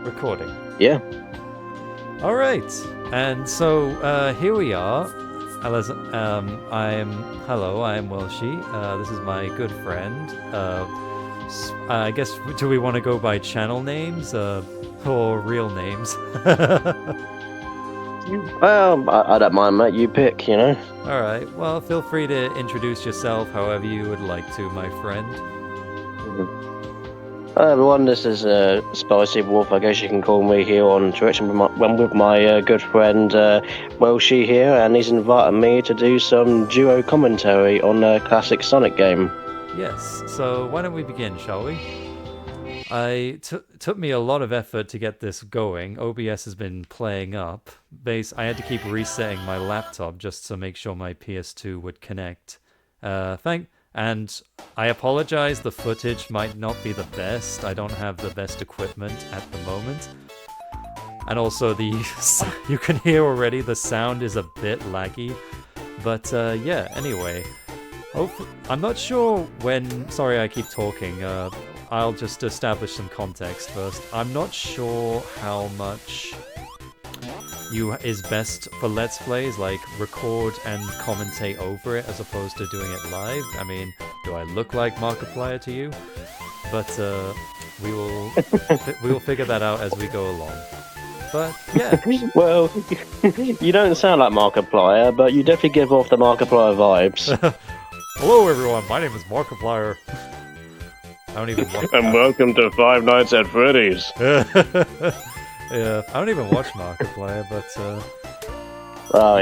Recording. Yeah. All right, and so here we are. I am Welshy. This is my good friend. I guess do we want to go by channel names or real names? Well, I don't mind, mate. You pick, you know. All right. Well, feel free to introduce yourself however you would like to, my friend. Hi everyone, this is SpicyWolf. I guess you can call me here on Twitch. I'm with my good friend Welshy here, and he's invited me to do some duo commentary on a classic Sonic game. Yes. So why don't we begin, shall we? Took me a lot of effort to get this going. OBS has been playing up. I had to keep resetting my laptop just to make sure my PS2 would connect. And I apologize, the footage might not be the best. I don't have the best equipment at the moment. And also you can hear already the sound is a bit laggy. But yeah, anyway. I'm not sure when... Sorry, I keep talking. I'll just establish some context first. I'm not sure how much is best for Let's Plays, like record and commentate over it as opposed to doing it live. I mean, do I look like Markiplier to you? But we will figure that out as we go along. But yeah. Well, you don't sound like Markiplier, but you definitely give off the Markiplier vibes. Hello everyone, my name is Markiplier. I don't even watch And welcome to Five Nights at Freddy's. Yeah, I don't even watch Markiplier, but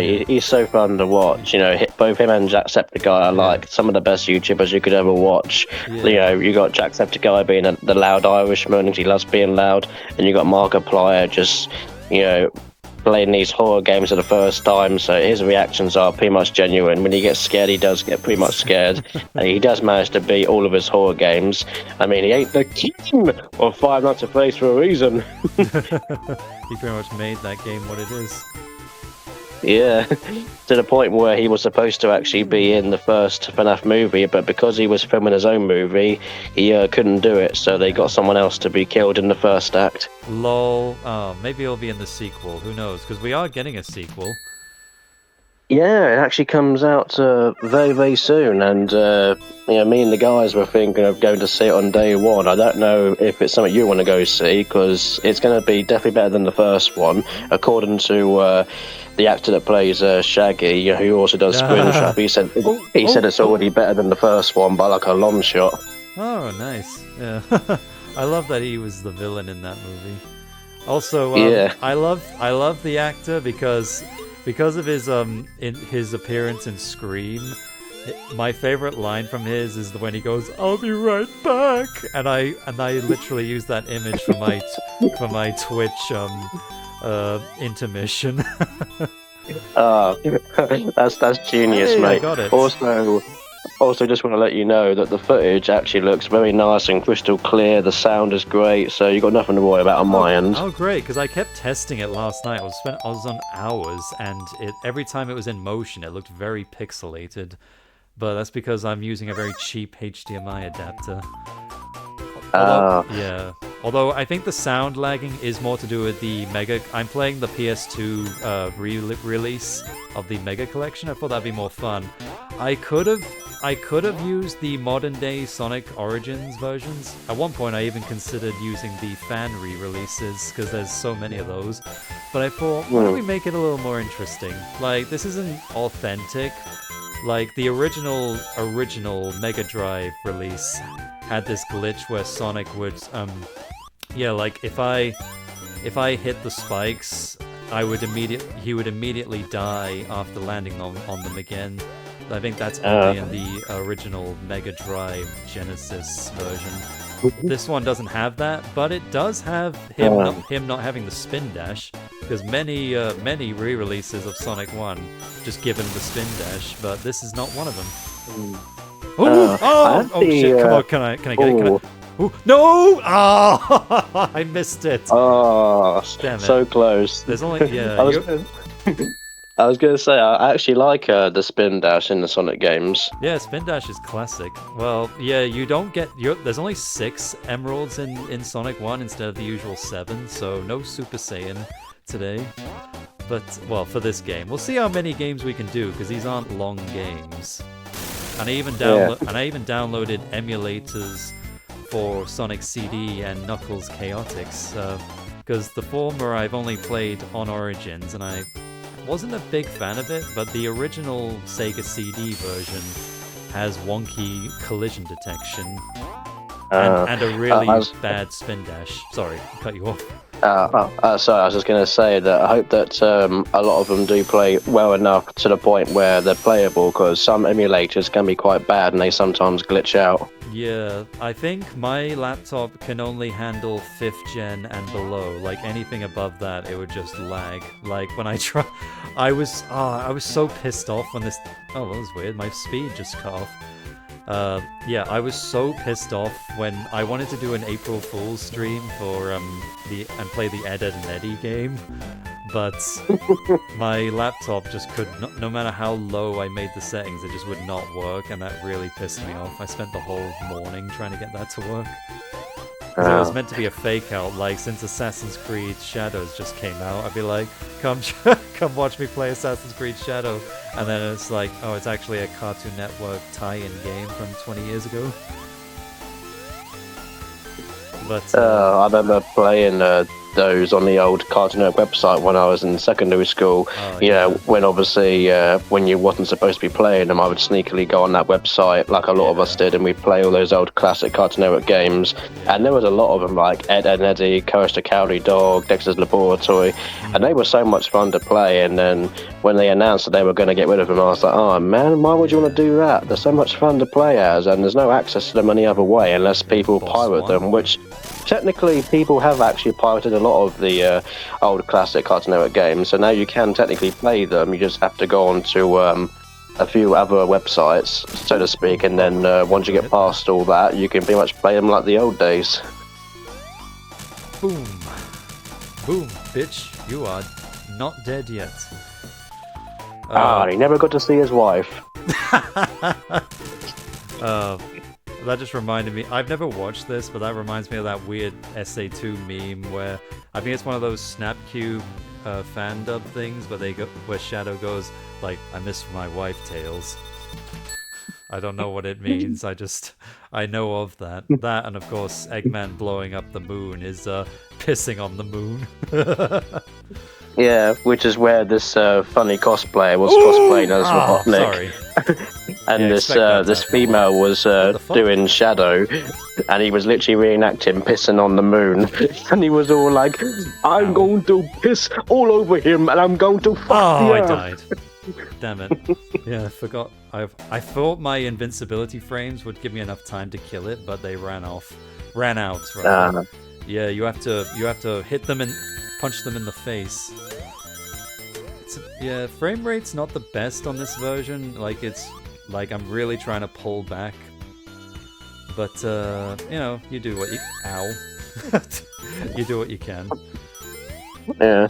he's so fun to watch. You know, both him and Jacksepticeye are like some of the best YouTubers you could ever watch. Yeah. You know, you got Jacksepticeye being the loud Irishman, and he loves being loud, and you got Markiplier just, you know, playing these horror games for the first time, so his reactions are pretty much genuine. When he gets scared, he does get pretty much scared, and he does manage to beat all of his horror games. I mean, he ain't the king of Five Nights at Freddy's for a reason. He pretty much made that game what it is. Yeah, to the point where he was supposed to actually be in the first FNAF movie, but because he was filming his own movie, he couldn't do it, so they got someone else to be killed in the first act. Lol. Oh, maybe he'll be in the sequel. Who knows? Because we are getting a sequel. Yeah, it actually comes out very, very soon, and you know, me and the guys were thinking of going to see it on day one. I don't know if it's something you want to go see, because it's going to be definitely better than the first one, according to the actor that plays Shaggy, you know, who also does Springtrap. He said it's already better than the first one by like a long shot. Oh, nice. Yeah. I love that he was the villain in that movie. Also, yeah. I love the actor because of his appearance in Scream. My favorite line from his is when he goes, "I'll be right back," and I literally use that image for my Twitch intermission. That's genius, hey, mate. I got it. Also, just want to let you know that the footage actually looks very nice and crystal clear. The sound is great, so you got nothing to worry about on my end. Oh, great! Because I kept testing it last night. I was on hours, and every time it was in motion, it looked very pixelated. But that's because I'm using a very cheap HDMI adapter. Although I think the sound lagging is more to do with the Mega. I'm playing the PS2 release of the Mega Collection. I thought that'd be more fun. I could have used the modern day Sonic Origins versions. At one point, I even considered using the fan re-releases because there's so many of those. But I thought, why don't we make it a little more interesting? Like, this isn't authentic. Like the original Mega Drive release had this glitch where Sonic would, like if I hit the spikes, he would immediately die after landing on them again. I think that's only in the original Mega Drive Genesis version. This one doesn't have that, but it does have him not having the spin dash, because many re-releases of Sonic 1 just give him the spin dash, but this is not one of them. Oh shit! Come on, can I get it? Ooh, no! Oh, I missed it. Oh, damn it! So close. There's only I was going to say, I actually like the spin dash in the Sonic games. Yeah, Spin Dash is classic. Well, yeah, you don't get... There's only 6 emeralds in Sonic 1 instead of the usual 7, so no Super Saiyan today. But, well, for this game. We'll see how many games we can do, because these aren't long games. And I even downloaded emulators for Sonic CD and Knuckles Chaotix, because the former I've only played on Origins, and I wasn't a big fan of it, but the original Sega CD version has wonky collision detection and a really bad spin dash. Sorry, I cut you off. Sorry, I was just going to say that I hope that a lot of them do play well enough to the point where they're playable, because some emulators can be quite bad and they sometimes glitch out. Yeah, I think my laptop can only handle 5th gen and below. Like anything above that, it would just lag. Like when I was so pissed off when this. Oh, that was weird. My speed just cut off. Yeah, I was so pissed off when I wanted to do an April Fool's stream for and play the Ed, Edd and Eddy game, but my laptop just could not, no matter how low I made the settings, it just would not work, and that really pissed me off. I spent the whole morning trying to get that to work. 'Cause it was meant to be a fake out, like since Assassin's Creed Shadows just came out, I'd be like, come watch me play Assassin's Creed Shadow, and then it's like, oh, it's actually a Cartoon Network tie-in game from 20 years ago. But I remember playing those on the old Cartoon Network website when I was in secondary school. When obviously when you wasn't supposed to be playing them, I would sneakily go on that website like a lot of us did, and we'd play all those old classic Cartoon Network games. And there was a lot of them, like Ed, Edd and Eddy, Coaster Cowardly Dog, Dexter's Laboratory, and they were so much fun to play. And then when they announced that they were going to get rid of them, I was like, oh man, why would you want to do that? They're so much fun to play as, and there's no access to them any other way unless people pirate them, which technically people have actually pirated a lot of the old classic Cartoon Network games, so now you can technically play them. You just have to go on to a few other websites, so to speak, and then once you get past all that, you can pretty much play them like the old days. Boom. Boom, bitch. You are not dead yet. He never got to see his wife. That just reminded me, I've never watched this, but that reminds me of that weird SA2 meme where, I think it's one of those Snapcube fan dub things where Shadow goes, like, I miss my wife tales. I don't know what it means, I know of that. That, and of course, Eggman blowing up the moon is pissing on the moon. Yeah, which is where this funny cosplayer was cosplaying as Robotnik. Sorry. And this female was doing Shadow, and he was literally reenacting pissing on the moon. And he was all like, I'm going to piss all over him, and I'm going to fuck the earth. I died. Damn it. Yeah, I forgot. I thought my invincibility frames would give me enough time to kill it, but they ran out. Right? Yeah, you have to hit them and punch them in the face. Frame rate's not the best on this version. Like I'm really trying to pull back, but you do what you you do what you can. Yeah,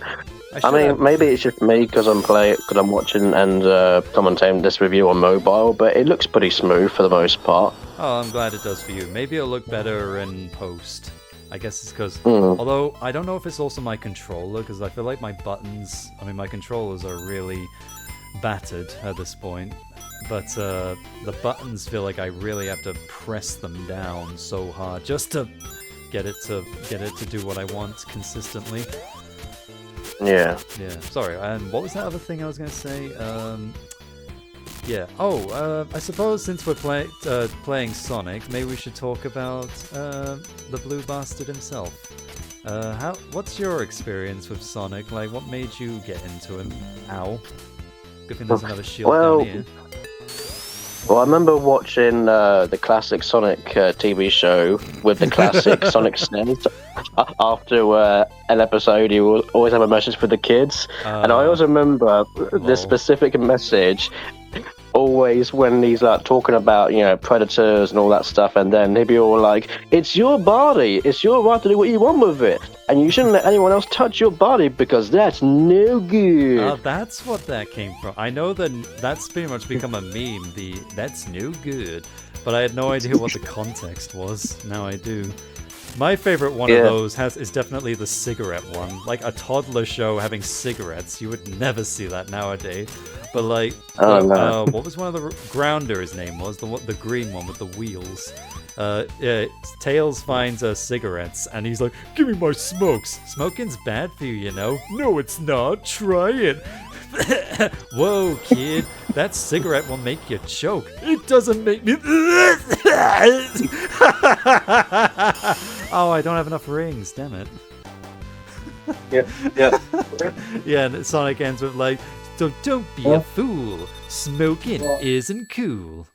I mean, maybe it's just me because I'm watching and commentating this review on mobile, but it looks pretty smooth for the most part. Oh, I'm glad it does for you. Maybe it'll look better in post. I guess it's because, although I don't know if it's also my controller, because I feel like my controllers are really battered at this point. But the buttons feel like I really have to press them down so hard just to get it to do what I want consistently. Yeah. Yeah. Sorry. And what was that other thing I was gonna say? I suppose since we're playing Sonic, maybe we should talk about the Blue Bastard himself. What's your experience with Sonic? Like, what made you get into him? Ow. Good thing there's another shield down here. Well, I remember watching the classic Sonic TV show with the classic Sonic snares. After an episode, he will always have a message for the kids. And I always remember this specific message always when he's like talking about predators and all that stuff, and then he'd be all like, "It's your body. It's your right to do what you want with it, and you shouldn't let anyone else touch your body because that's no good." Oh, that's what that came from. I know that that's pretty much become a meme. That's no good, but I had no idea what the context was. Now I do. My favorite one of those is definitely the cigarette one. Like a toddler show having cigarettes. You would never see that nowadays. But like, what was one of the Grounder? His name was the green one with the wheels. Tails finds cigarettes and he's like, "Give me my smokes. Smoking's bad for you, you know." "No, it's not. Try it." "Whoa, kid, that cigarette will make you choke." "It doesn't make me." Oh, I don't have enough rings. Damn it. Yeah. Yeah, and Sonic ends with like, "So don't be a fool. Smoking isn't cool."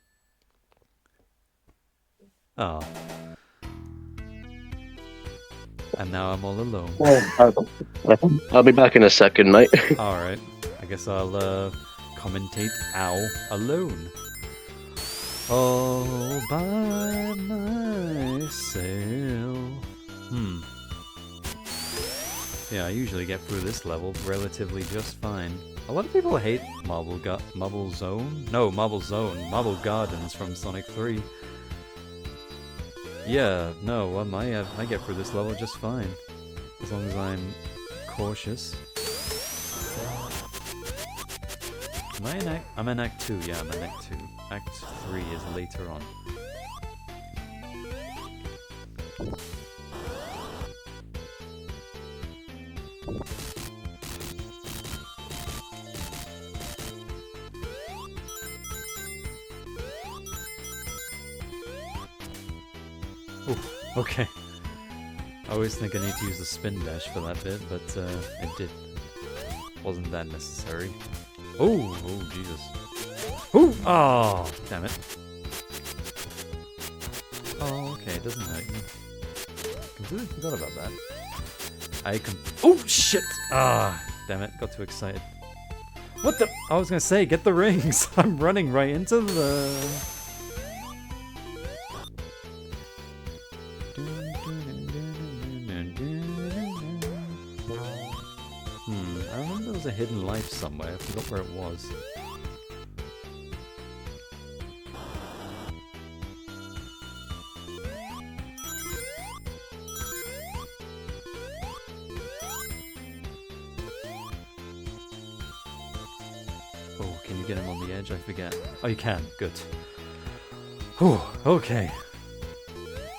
Oh. And now I'm all alone. I'll be back in a second, mate. Alright. I guess I'll commentate Ow alone. All by myself. Yeah, I usually get through this level relatively just fine. A lot of people hate Marble Gardens from Sonic 3. Yeah, no, I get through this level just fine. As long as I'm cautious. Am I in Act... I'm in Act 2, yeah, I'm in Act 2. Act 3 is later on. Ooh, okay. I always think I need to use the spin dash for that bit, but it wasn't that necessary. Oh, Jesus. Ooh, oh, damn it. Oh, okay, it doesn't hurt you. Completely forgot about that. Oh, shit! Ah, damn it, got too excited. What the? I was gonna say, get the rings! I'm running right into the... I remember there was a hidden life somewhere, I forgot where it was. Oh, can you get him on the edge? I forget. Oh, you can. Good. Whew, okay.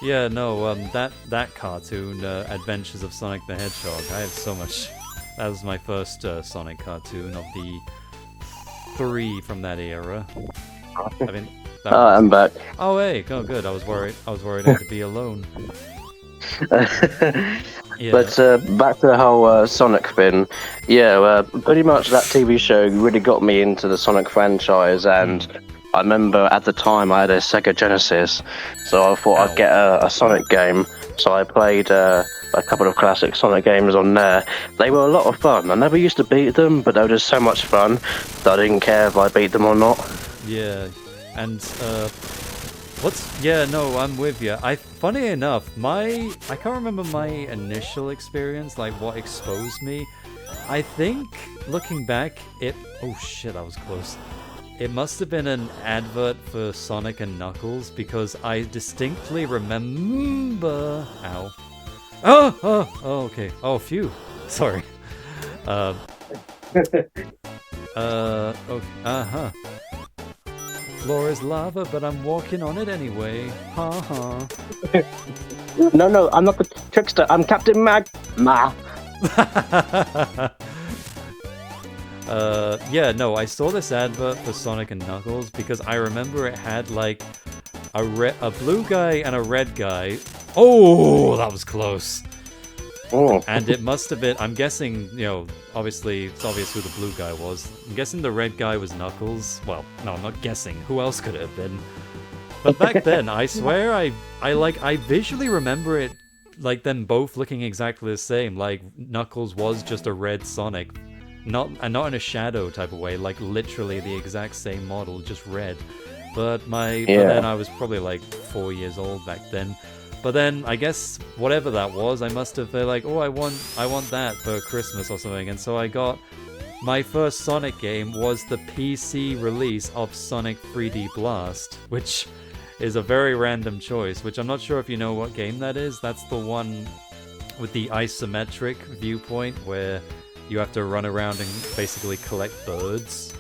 Yeah, no, that cartoon, Adventures of Sonic the Hedgehog, I have so much... That was my first Sonic cartoon of the 3 from that era. I mean, I'm back. Oh, hey, oh, good. I was worried I had to be alone. Yeah. But back to the whole Sonic thing. Yeah, pretty much that TV show really got me into the Sonic franchise, and I remember at the time I had a Sega Genesis, so I thought I'd get a Sonic game. So I played a couple of classic Sonic games on there. They were a lot of fun. I never used to beat them, but they were just so much fun that I didn't care if I beat them or not. Yeah, and yeah, no, I'm with you. Funny enough, I can't remember my initial experience, like what exposed me. I think, looking back, oh shit, I was close. It must have been an advert for Sonic and Knuckles, because I distinctly remember... Ow. Oh, okay. Oh, phew. Sorry. Okay, uh-huh. Floor is lava, but I'm walking on it anyway. Ha ha. No, I'm not the trickster. I'm Captain Magma. Yeah, no, I saw this advert for Sonic and Knuckles because I remember it had like a blue guy and a red guy. Oh, that was close. Oh. And it must have been, I'm guessing, obviously, it's obvious who the blue guy was. I'm guessing the red guy was Knuckles. Well, no, I'm not guessing. Who else could it have been? But back then, I swear, I visually remember it, like, them both looking exactly the same. Like, Knuckles was just a red Sonic. not in a shadow type of way, like literally the exact same model, just red. But then I was probably like 4 years old back then. But then I guess whatever that was, I must have been like, oh, I want that for Christmas or something, and so I got my first Sonic game was the PC release of Sonic 3D Blast, which is a very random choice, which I'm not sure if you know what game that is. That's the one with the isometric viewpoint where you have to run around and basically collect birds.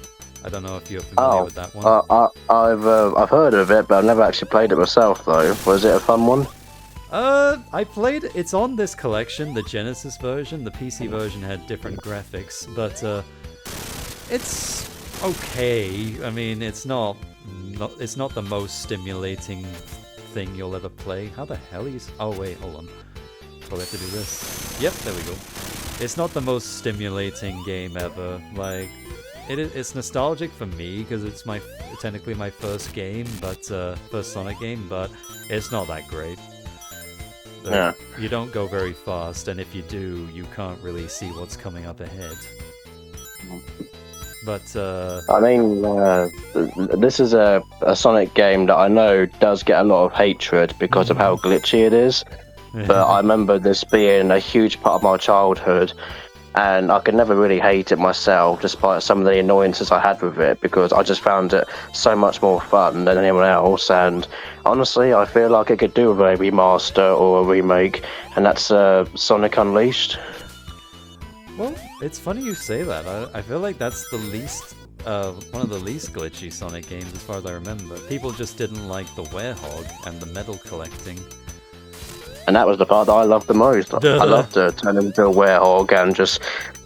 I don't know if you're familiar with that one. I've heard of it, but I've never actually played it myself, though. Was it a fun one? I played. It's on this collection, the Genesis version. The PC version had different graphics, but it's okay. I mean, it's not the most stimulating thing you'll ever play. How the hell is? Oh wait, hold on. Probably have to do this. Yep, there we go. It's not the most stimulating game ever. Like, it's nostalgic for me because it's technically my first game, but first Sonic game, but it's not that great. Yeah. You don't go very fast, and if you do, you can't really see what's coming up ahead. But I mean, this is a Sonic game that I know does get a lot of hatred because of how glitchy it is. But I remember this being a huge part of my childhood, and I could never really hate it myself, despite some of the annoyances I had with it, because I just found it so much more fun than anyone else. And honestly, I feel like it could do with a remaster or a remake, and that's Sonic Unleashed. Well, it's funny you say that. I feel like that's the least, one of the least glitchy Sonic games as far as I remember. People just didn't like the werehog and the medal collecting. And that was the part that I loved the most. I loved to turn into a werehog and just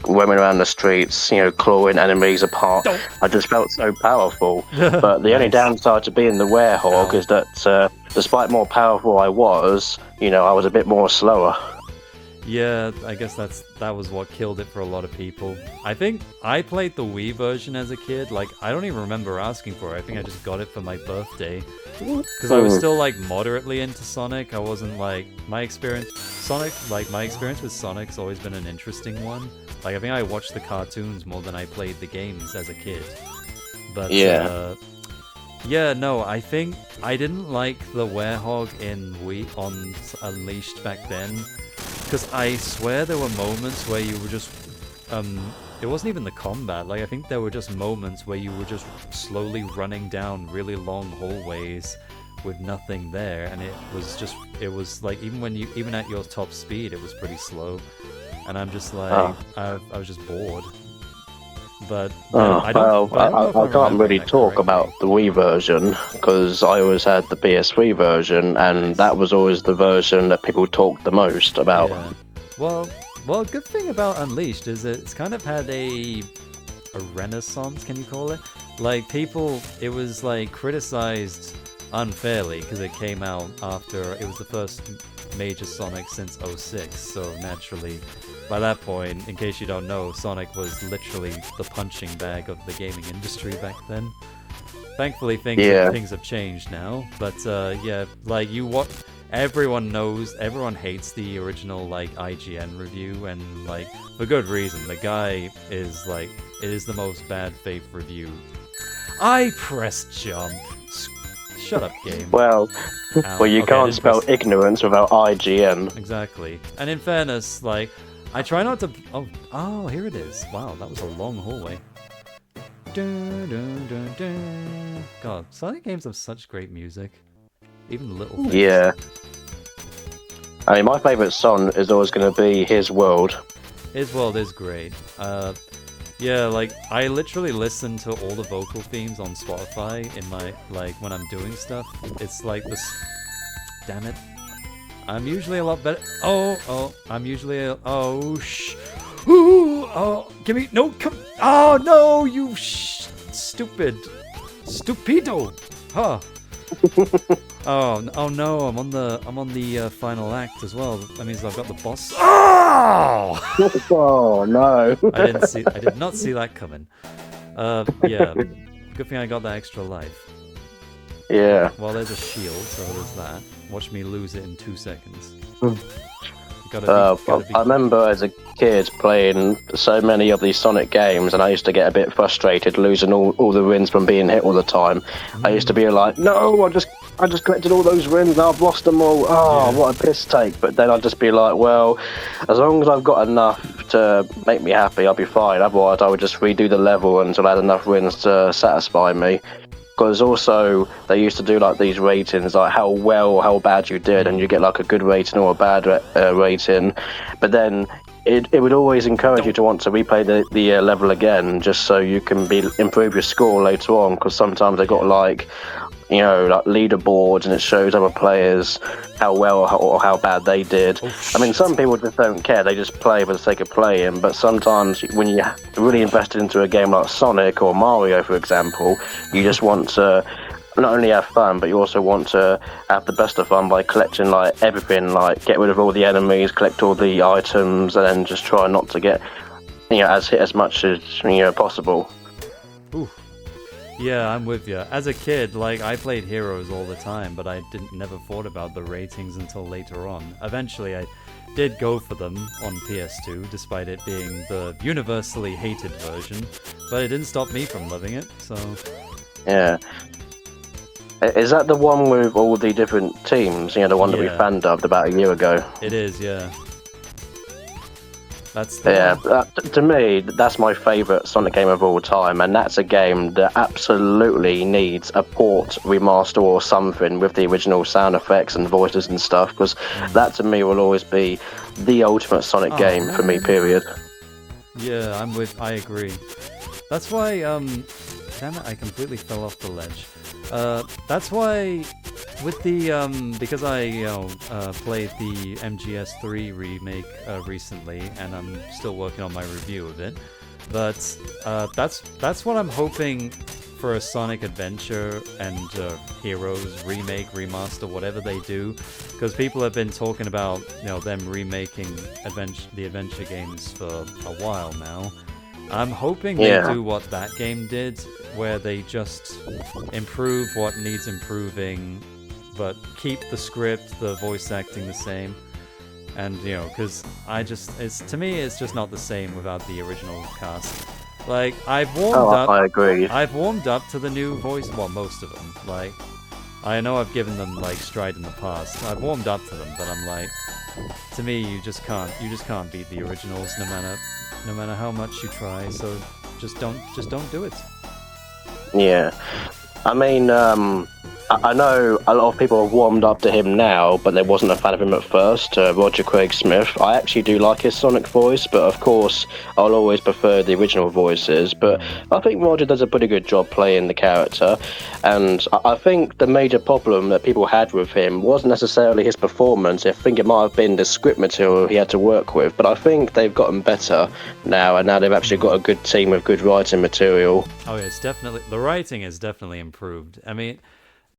roaming around the streets, clawing enemies apart. I just felt so powerful. But the only downside to being the werehog is that despite more powerful I was, I was a bit more slower. Yeah, I guess that was what killed it for a lot of people. I think I played the Wii version as a kid. Like, I don't even remember asking for it. I think I just got it for my birthday. Because I was still, moderately into Sonic. I wasn't, my experience with Sonic's always been an interesting one. Like, I think I watched the cartoons more than I played the games as a kid. But, no, I think I didn't like the werehog on Unleashed back then. Because I swear there were moments where you were just, it wasn't even the combat, I think there were just moments where you were just slowly running down really long hallways with nothing there, and it was even at your top speed, it was pretty slow, and I'm just I was just bored. But I can't really talk about the Wii version because I always had the PS3 version, and that was always the version that people talked the most about. Yeah. Well, good thing about Unleashed is it's kind of had a renaissance, can you call it? It was criticized unfairly because it came out after it was the first major Sonic since 06, so naturally. By that point, in case you don't know, Sonic was literally the punching bag of the gaming industry back then. Thankfully, things have changed now. But everyone hates the original IGN review, and for good reason. The guy is it is the most bad faith review. I pressed jump. Shut up, game. Well, you can't spell ignorance without IGN. Exactly. And in fairness, I try not to... Oh, here it is. Wow, that was a long hallway. Dun, dun, dun, dun. God, Sonic games have such great music. Even little things. Yeah. I mean, my favourite song is always going to be His World. His World is great. I literally listen to all the vocal themes on Spotify in my... when I'm doing stuff. It's this... Damn it. I'm usually a lot better. I'm usually give me come. Oh no, you stupido. Huh. oh no, I'm on the final act as well. That means I've got the boss. Oh! Oh no. I did not see that coming. Yeah. Good thing I got that extra life. Yeah. Well, there's a shield, so there's that. Watch me lose it in 2 seconds. I remember as a kid playing so many of these Sonic games, and I used to get a bit frustrated losing all the wins from being hit all the time. I used to be like, no, I just collected all those wins, and I've lost them all. Oh, what a piss take. But then I'd just be like, well, as long as I've got enough to make me happy, I'll be fine. Otherwise, I would just redo the level until I had enough wins to satisfy me. Because also, they used to do like these ratings, like how well or how bad you did, and you get like a good rating or a bad rating. But then it would always encourage you to want to replay the level again, just so you can improve your score later on. Because sometimes they got like leaderboards, and it shows other players how well or how bad they did. I mean, some people just don't care; they just play for the sake of playing. But sometimes, when you're really invested into a game like Sonic or Mario, for example, you just want to not only have fun, but you also want to have the best of fun by collecting like everything, like get rid of all the enemies, collect all the items, and then just try not to get as much as possible. Ooh. Yeah, I'm with you. As a kid, like, I played Heroes all the time, but I never thought about the ratings until later on. Eventually, I did go for them on PS2, despite it being the universally hated version, but it didn't stop me from loving it, so... Yeah. Is that the one with all the different teams? The one that we fan-dubbed about a year ago? It is, yeah. That's to me, that's my favourite Sonic game of all time, and that's a game that absolutely needs a port, remaster or something with the original sound effects and voices and stuff, because that to me will always be the ultimate Sonic game for me, period. Yeah, I agree. That's why, damn it, I completely fell off the ledge. That's why, with the, because I, played the MGS3 remake, recently, and I'm still working on my review of it, but, that's what I'm hoping for a Sonic Adventure and, Heroes remake, remaster, whatever they do, because people have been talking about, them remaking the adventure games for a while now. I'm hoping they do what that game did, where they just improve what needs improving, but keep the script, the voice acting the same. And, because to me, it's just not the same without the original cast. Like, I've warmed up. I agree. I've warmed up to the new voice, well, most of them. Like, I know I've given them, like, stride in the past. I've warmed up to them, but I'm like, to me, you just can't beat the originals no matter how much you try, so just don't do it. Yeah. I mean, I know a lot of people have warmed up to him now, but they wasn't a fan of him at first, Roger Craig Smith. I actually do like his Sonic voice, but of course, I'll always prefer the original voices. But I think Roger does a pretty good job playing the character, and I think the major problem that people had with him wasn't necessarily his performance. I think it might have been the script material he had to work with, but I think they've gotten better now, and now they've actually got a good team with good writing material. Oh, yeah, the writing is definitely improved. I mean,